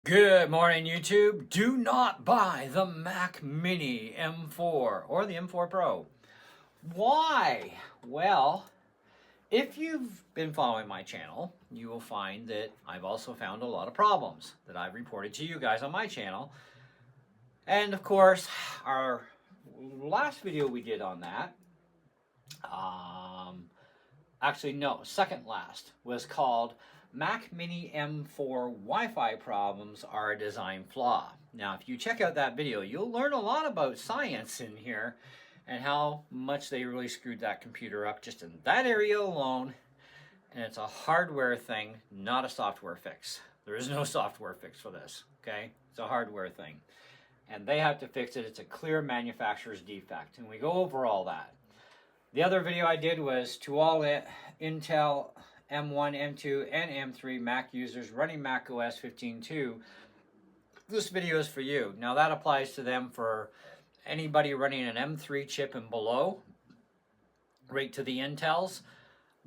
Good morning, YouTube. Do not buy the Mac Mini M4 or the M4 Pro. Why? Well, if you've been following my channel, you will find that I've also found a lot of problems that I've reported to you guys on my channel. And of course, our last video we did on that, actually no, second last, was called Mac Mini M4 Wi-Fi problems are a design flaw. Now, if you check out that video, you'll learn a lot about science in here and how much they really screwed that computer up just in that area alone. And it's a hardware thing, not a software fix. There is no software fix for this, okay? It's a hardware thing. And they have to fix it. It's a clear manufacturer's defect. And we go over all that. The other video I did was to all Intel M1, M2, and M3 Mac users running Mac OS 15.2. This video is for you. Now that applies to them for anybody running an M3 chip and below, right to the Intels.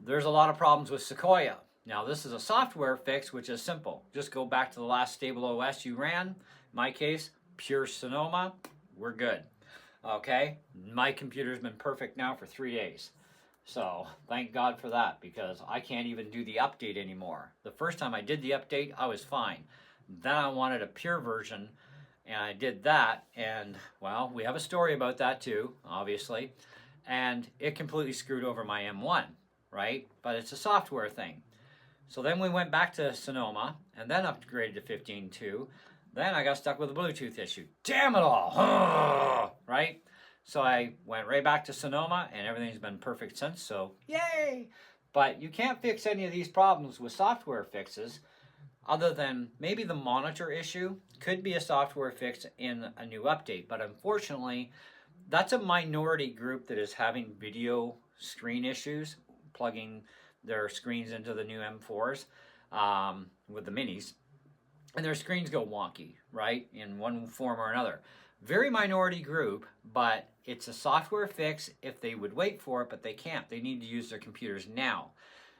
There's a lot of problems with Sequoia. Now this is a software fix, which is simple. Just go back to the last stable OS you ran. In my case, pure Sonoma. We're good. Okay, my computer's been perfect now for 3 days. So thank God for that, because I can't even do the update anymore. The first time I did the update, I was fine. Then I wanted a pure version, and I did that, and well, we have a story about that too, obviously. And it completely screwed over my M1, right? But it's a software thing. So then we went back to Sonoma, and then upgraded to 15.2. Then I got stuck with a Bluetooth issue. Damn it all! Right? So I went right back to Sonoma, and everything's been perfect since, so yay! But you can't fix any of these problems with software fixes, other than maybe the monitor issue could be a software fix in a new update. But unfortunately, that's a minority group that is having video screen issues, plugging their screens into the new M4s with the minis. And their screens go wonky, right, in one form or another. Very minority group, but it's a software fix if they would wait for it, but they can't. They need to use their computers now.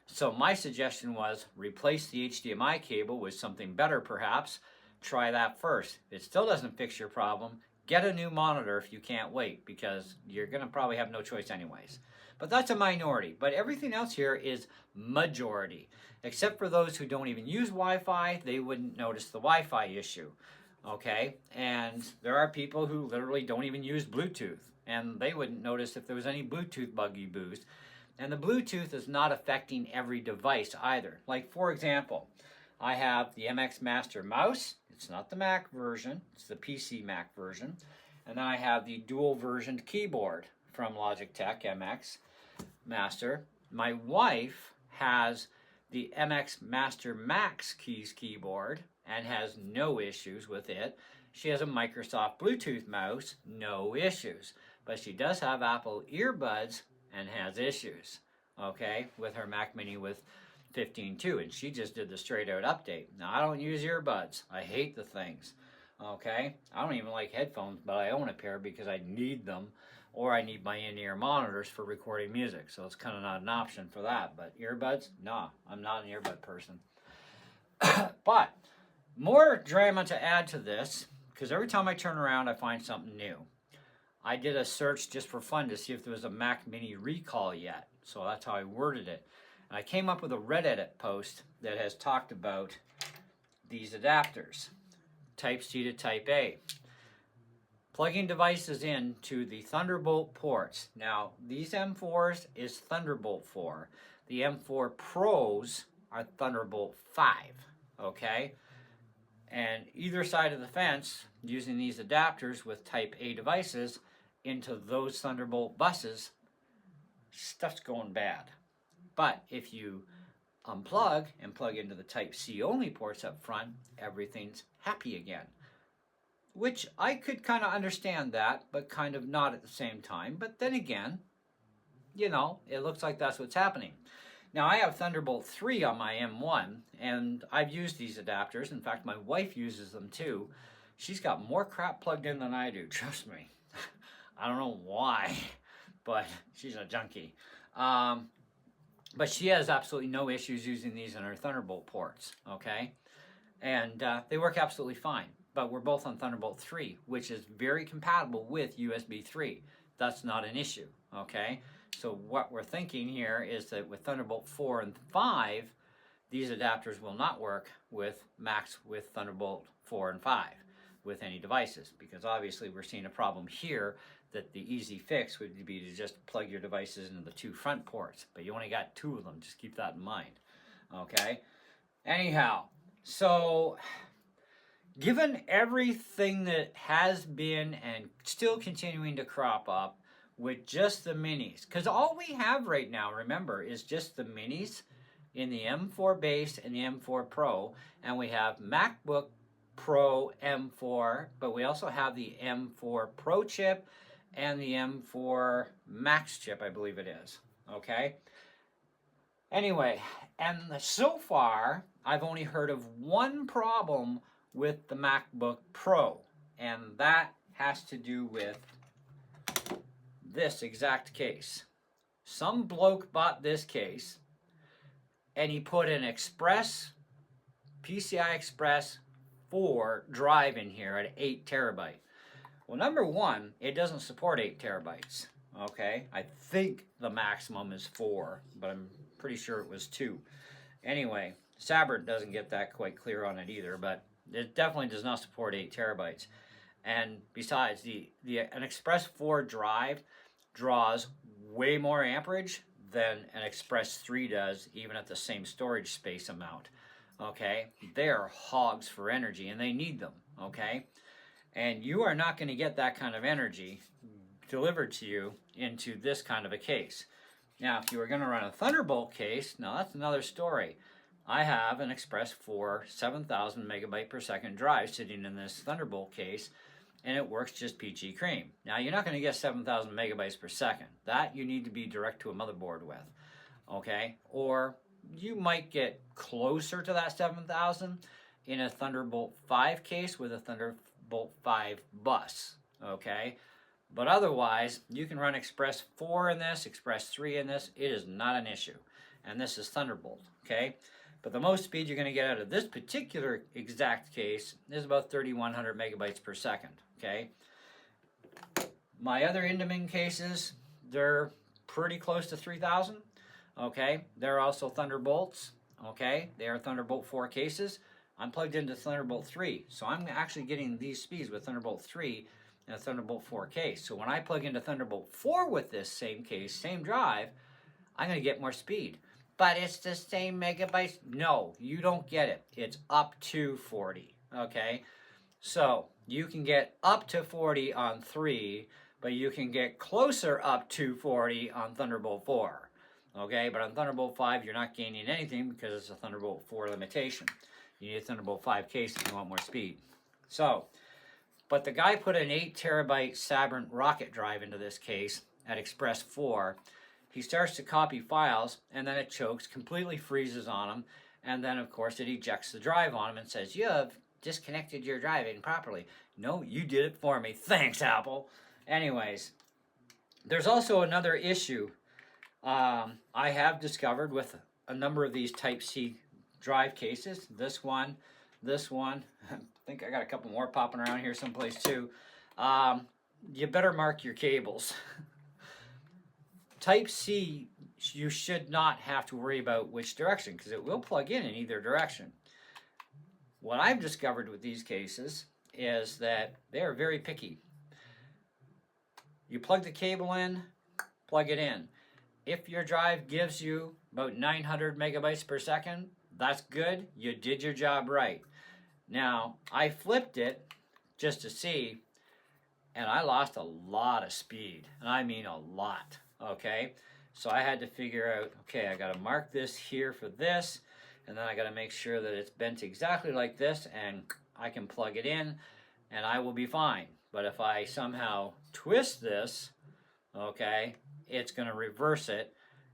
So my suggestion was replace the HDMI cable with something better perhaps. Try that first. If it still doesn't fix your problem, get a new monitor if you can't wait, because you're going to probably have no choice anyways. But that's a minority. But everything else here is majority. Except for those who don't even use Wi-Fi, they wouldn't notice the Wi-Fi issue. Okay? And there are people who literally don't even use Bluetooth, and they wouldn't notice if there was any Bluetooth buggy boost. And the Bluetooth is not affecting every device either. Like, for example, I have the MX Master mouse. It's not the Mac version. It's the PC Mac version. And then I have the dual versioned keyboard from Logitech MX Master. My wife has the MX Master Max Keys keyboard and has no issues with it. She has a Microsoft Bluetooth mouse, no issues. But she does have Apple earbuds and has issues, okay, with her Mac Mini with 15.2, and she just did the straight out update. Now, I don't use earbuds. I hate the things, okay? I don't even like headphones, but I own a pair because I need them, or I need my in-ear monitors for recording music, so it's kind of not an option for that. But earbuds, nah, I'm not an earbud person. But more drama to add to this, because every time I turn around, I find something new. I did a search just for fun to see if there was a Mac Mini recall yet, so that's how I worded it. And I came up with a Reddit post that has talked about these adapters, Type-C to Type-A. Plugging devices into the Thunderbolt ports. Now, these M4s is Thunderbolt 4. The M4 Pros are Thunderbolt 5, okay? And either side of the fence, using these adapters with Type-A devices into those Thunderbolt buses, stuff's going bad. But if you unplug and plug into the Type-C only ports up front, everything's happy again. Which I could kind of understand that, but kind of not at the same time. But then again, you know, it looks like that's what's happening. Now, I have Thunderbolt 3 on my M1, and I've used these adapters. In fact, my wife uses them too. She's got more crap plugged in than I do, trust me. I don't know why, but she's a junkie. But she has absolutely no issues using these in her Thunderbolt ports, okay? and they work absolutely fine. But we're both on Thunderbolt 3, which is very compatible with USB 3. That's not an issue, okay? So what we're thinking here is that with Thunderbolt 4 and 5, these adapters will not work with Macs with Thunderbolt 4 and 5 with any devices, because obviously we're seeing a problem here that the easy fix would be to just plug your devices into the 2 front ports, but you only got 2 of them. Just keep that in mind, okay? Anyhow, so given everything that has been and still continuing to crop up with just the minis, because all we have right now, remember, is just the minis in the M4 base and the M4 Pro, and we have MacBook Pro M4, but we also have the M4 Pro chip and the M4 Max chip, I believe it is, okay? Anyway, and so far, I've only heard of one problem with the MacBook Pro, and that has to do with this exact case. Some bloke bought this case, and he put an PCI Express 4 drive in here at 8 terabyte. Well, number one, it doesn't support 8 terabytes, okay? I think the maximum is 4, but I'm pretty sure it was 2. Anyway, Sabrent doesn't get that quite clear on it either, but it definitely does not support 8 terabytes. And besides, an Express 4 drive draws way more amperage than an Express 3 does, even at the same storage space amount, okay? They're hogs for energy, and they need them, okay? And you are not going to get that kind of energy delivered to you into this kind of a case. Now, if you were going to run a Thunderbolt case, now that's another story. I have an Express 4 7,000 megabyte per second drive sitting in this Thunderbolt case, and it works just peachy cream. Now, you're not going to get 7,000 megabytes per second. That you need to be direct to a motherboard with, okay? Or you might get closer to that 7,000 in a Thunderbolt 5 case with a Thunderbolt 5 bus, okay? But otherwise, you can run Express 4 in this, Express 3 in this. It is not an issue. And this is Thunderbolt, okay? But the most speed you're going to get out of this particular exact case is about 3,100 megabytes per second, okay? My other Indamin cases, they're pretty close to 3,000, okay? They're also Thunderbolts, okay? They are Thunderbolt 4 cases. I'm plugged into Thunderbolt 3, so I'm actually getting these speeds with Thunderbolt 3 and a Thunderbolt 4 case. So when I plug into Thunderbolt 4 with this same case, same drive, I'm going to get more speed. But it's the same megabytes? No, you don't get it. It's up to 40, okay? So you can get up to 40 on 3, but you can get closer up to 40 on Thunderbolt 4, okay? But on Thunderbolt 5, you're not gaining anything because it's a Thunderbolt 4 limitation. You need a Thunderbolt 5 case if you want more speed. So, but the guy put an 8 terabyte Sabrent rocket drive into this case at Express 4. He starts to copy files, and then it chokes, completely freezes on him, and then, of course, it ejects the drive on him and says, you have disconnected your drive improperly. No, you did it for me. Thanks, Apple. Anyways, there's also another issue I have discovered with a number of these Type-C drive cases. This one. I think I got a couple more popping around here someplace too. You better mark your cables. Type-C, you should not have to worry about which direction because it will plug in either direction. What I've discovered with these cases is that they are very picky. You plug the cable in, plug it in. If your drive gives you about 900 megabytes per second, that's good. You did your job right. Now, I flipped it just to see, and I lost a lot of speed. And I mean a lot, okay? So I had to figure out, okay, I got to mark this here for this, and then I got to make sure that it's bent exactly like this, and I can plug it in, and I will be fine. But if I somehow twist this, okay, it's going to reverse it,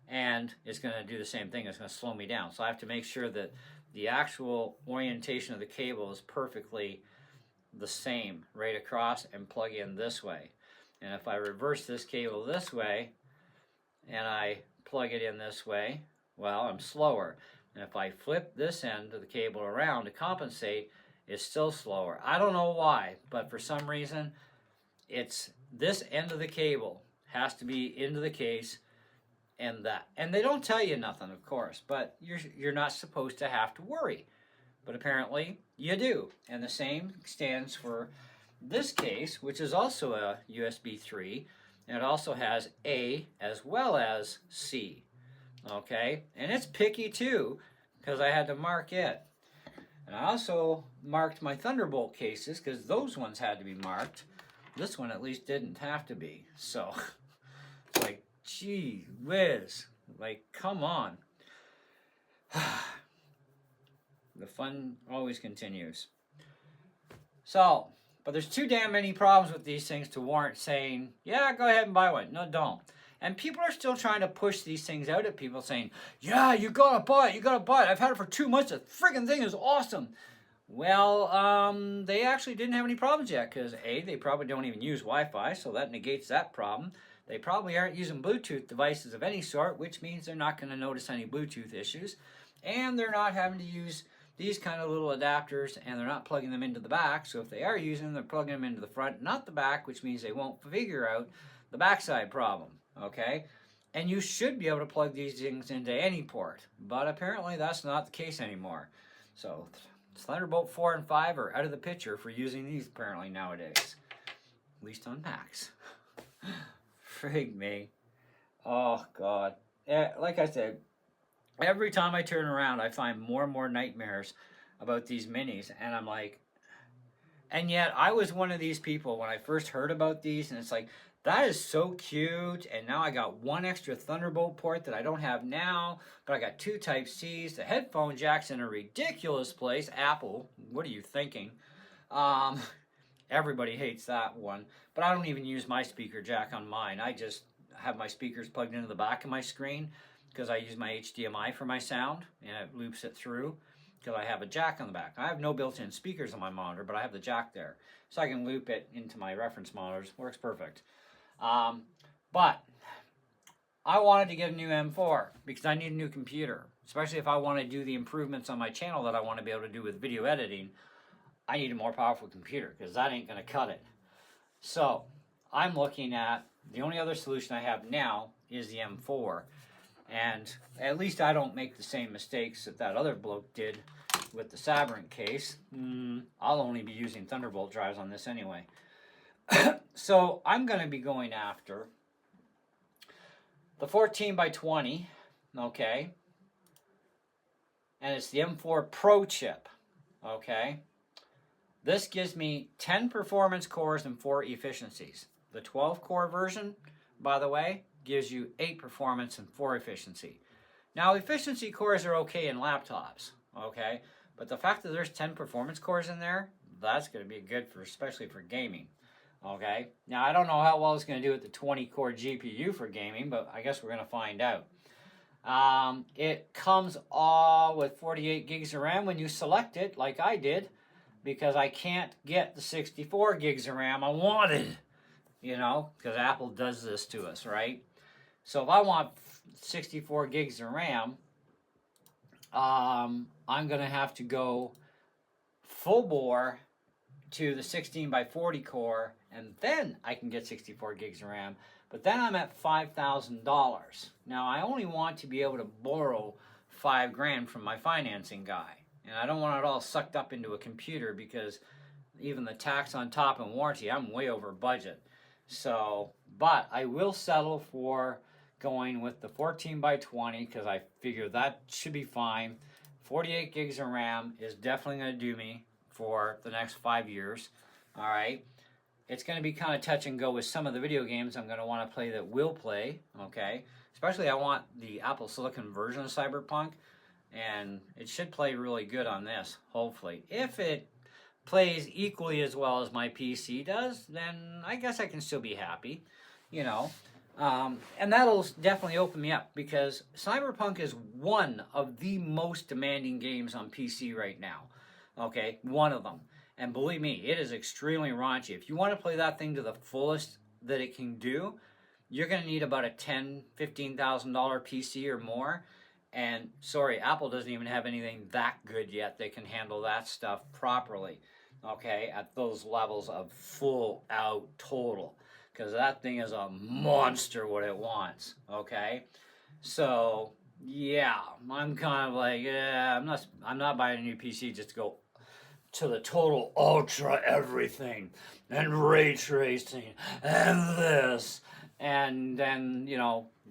and it's going to do the same thing. It's going to slow me down. So I have to make sure that the actual orientation of the cable is perfectly the same right across and plug in this way. And if I reverse this cable this way and I plug it in this way, well, I'm slower. And if I flip this end of the cable around to compensate, it's still slower. I don't know why, but for some reason, it's this end of the cable has to be into the case and that. And they don't tell you nothing, of course, but you're not supposed to have to worry. But apparently you do. And the same stands for this case, which is also a USB 3, and it also has A as well as C. Okay, and it's picky too, because I had to mark it. And I also marked my Thunderbolt cases, because those ones had to be marked. This one at least didn't have to be. So, it's like, gee whiz. Like, come on. The fun always continues. So, but there's too damn many problems with these things to warrant saying, yeah, go ahead and buy one. No, don't. And people are still trying to push these things out at people saying, yeah, you gotta buy it, you gotta buy it. I've had it for 2 months. The friggin' thing is awesome. Well, they actually didn't have any problems yet because A, they probably don't even use Wi-Fi, so that negates that problem. They probably aren't using Bluetooth devices of any sort, which means they're not going to notice any Bluetooth issues. And they're not having to use these kind of little adapters, and they're not plugging them into the back. So if they are using them, they're plugging them into the front, not the back, which means they won't figure out the backside problem, okay? And you should be able to plug these things into any port, but apparently that's not the case anymore. So Thunderbolt 4 and 5 are out of the picture for using these apparently nowadays, at least on Macs. Frig me. Oh, God. Like I said, every time I turn around, I find more and more nightmares about these minis, and I'm like, and yet I was one of these people when I first heard about these, and it's like, that is so cute, and now I got one extra Thunderbolt port that I don't have now, but I got 2 Type-Cs, the headphone jack's in a ridiculous place. Apple, what are you thinking? Everybody hates that one, but I don't even use my speaker jack on mine. I just have my speakers plugged into the back of my screen because I use my HDMI for my sound, and it loops it through because I have a jack on the back. I have no built-in speakers on my monitor, but I have the jack there, so I can loop it into my reference monitors. Works perfect. But I wanted to get a new M4 because I need a new computer, especially if I want to do the improvements on my channel that I want to be able to do with video editing. I need a more powerful computer because that ain't going to cut it. So I'm looking at, the only other solution I have now is the M4. And at least I don't make the same mistakes that that other bloke did with the Sabrent case. I'll only be using Thunderbolt drives on this anyway. So I'm going to be going after the 14x20, okay? And it's the M4 Pro chip, okay? This gives me 10 performance cores and 4 efficiencies. The 12-core version, by the way, gives you 8 performance and 4 efficiency. Now, efficiency cores are okay in laptops, okay? But the fact that there's 10 performance cores in there, that's going to be good for, especially for gaming, okay? Now, I don't know how well it's going to do with the 20-core GPU for gaming, but I guess we're going to find out. It comes all with 48 gigs of RAM when you select it, like I did, because I can't get the 64 gigs of RAM I wanted, you know, because Apple does this to us, right? So if I want 64 gigs of RAM, I'm going to have to go full bore to the 16x40 core, and then I can get 64 gigs of RAM. But then I'm at $5,000. Now, I only want to be able to borrow $5,000 from my financing guy. And I don't want it all sucked up into a computer because even the tax on top and warranty, I'm way over budget. So, but I will settle for going with the 14x20 because I figure that should be fine. 48 gigs of RAM is definitely going to do me for the next 5 years. All right. It's going to be kind of touch and go with some of the video games I'm going to want to play that will play. Okay. Especially I want the Apple Silicon version of Cyberpunk. And it should play really good on this, hopefully. If it plays equally as well as my PC does, then I guess I can still be happy, you know. And that'll definitely open me up because Cyberpunk is one of the most demanding games on PC right now. Okay, one of them. And believe me, it is extremely raunchy. If you want to play that thing to the fullest that it can do, you're going to need about a $10,000, $15,000 PC or more. And sorry, Apple doesn't even have anything that good yet that can handle that stuff properly, okay, at those levels of full out total. Because that thing is a monster what it wants, okay? So, yeah, I'm kind of like, yeah, I'm not buying a new PC just to go to the total ultra everything and ray tracing and this and then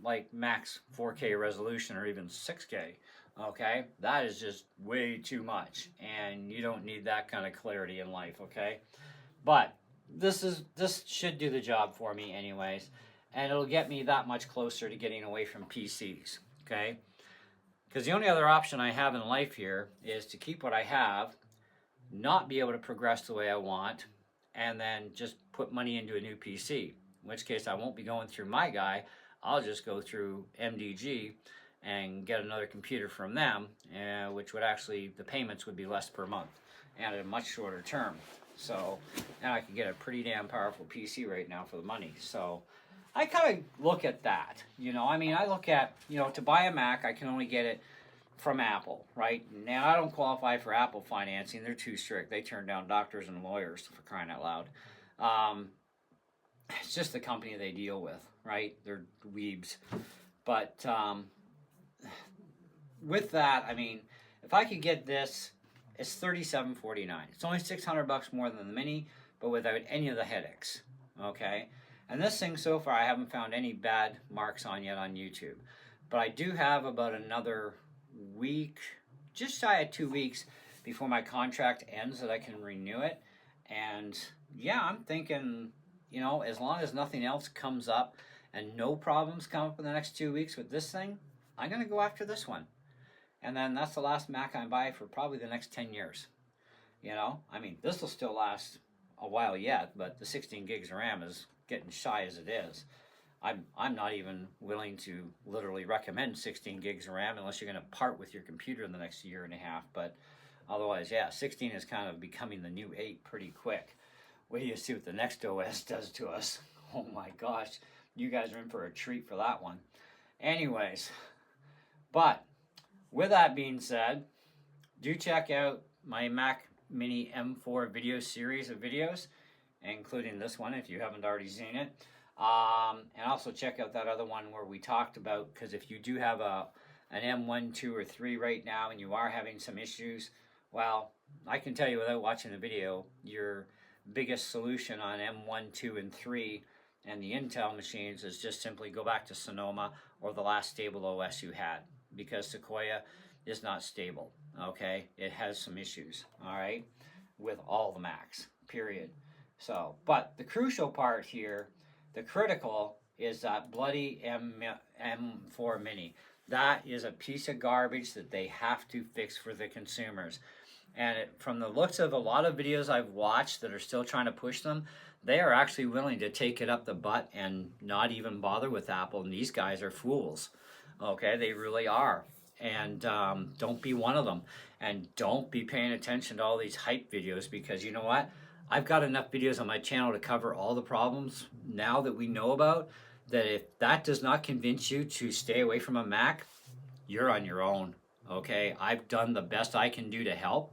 like max 4K resolution or even 6K. Okay, that is just way too much, and you don't need that kind of clarity in life. Okay, but this should do the job for me anyways, and it'll get me that much closer to getting away from PCs. Okay, because the only other option I have in life here is to keep what I have, not be able to progress the way I want, and then just put money into a new PC. In which case I won't be going through my guy. I'll just go through MDG and get another computer from them, which would actually, the payments would be less per month and at a much shorter term. So now I can get a pretty damn powerful PC right now for the money. So I kind of look at that. I mean, I look at, to buy a Mac, I can only get it from Apple, right? Now, I don't qualify for Apple financing. They're too strict. They turn down doctors and lawyers, for crying out loud. It's just the company they deal with, right? They're weebs. But with that, I mean, if I could get this, it's $37.49. It's only $600 more than the Mini, but without any of the headaches, okay? And this thing, so far, I haven't found any bad marks on yet on YouTube. But I do have about another week, just shy of 2 weeks before my contract ends that I can renew it. And yeah, I'm thinking, as long as nothing else comes up and no problems come up in the next 2 weeks with this thing, I'm going to go after this one. And then that's the last Mac I buy for probably the next 10 years. I mean, this will still last a while yet, but the 16 gigs of RAM is getting shy as it is. I'm not even willing to literally recommend 16 gigs of RAM unless you're going to part with your computer in the next year and a half. But otherwise, yeah, 16 is kind of becoming the new 8 pretty quick. Wait till you see what the next OS does to us. Oh my gosh, you guys are in for a treat for that one. Anyways, but with that being said, do check out my Mac Mini M4 video series of videos, including this one if you haven't already seen it. And also check out that other one where we talked about, because if you do have an M1, 2, or 3 right now and you are having some issues, well, I can tell you without watching the video, your biggest solution on M1, 2, and 3 and the Intel machines is just simply go back to Sonoma or the last stable OS you had, because Sequoia is not stable, okay? It has some issues, all right, with all the Macs, period. So, but the crucial part here, the critical, is that bloody M4 Mini. That is a piece of garbage that they have to fix for the consumers. And from the looks of a lot of videos I've watched that are still trying to push them, they are actually willing to take it up the butt and not even bother with Apple. And these guys are fools. Okay, they really are. And don't be one of them. And don't be paying attention to all these hype videos, because you know what? I've got enough videos on my channel to cover all the problems now that we know about, that if that does not convince you to stay away from a Mac, you're on your own, okay? I've done the best I can do to help.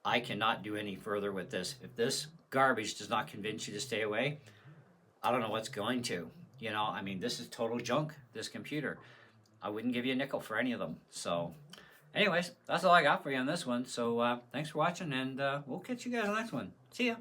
I cannot do any further with this. If this garbage does not convince you to stay away, I don't know what's going to. I mean, this is total junk, this computer. I wouldn't give you a nickel for any of them. So anyways, that's all I got for you on this one. So thanks for watching, and we'll catch you guys on the next one. See ya.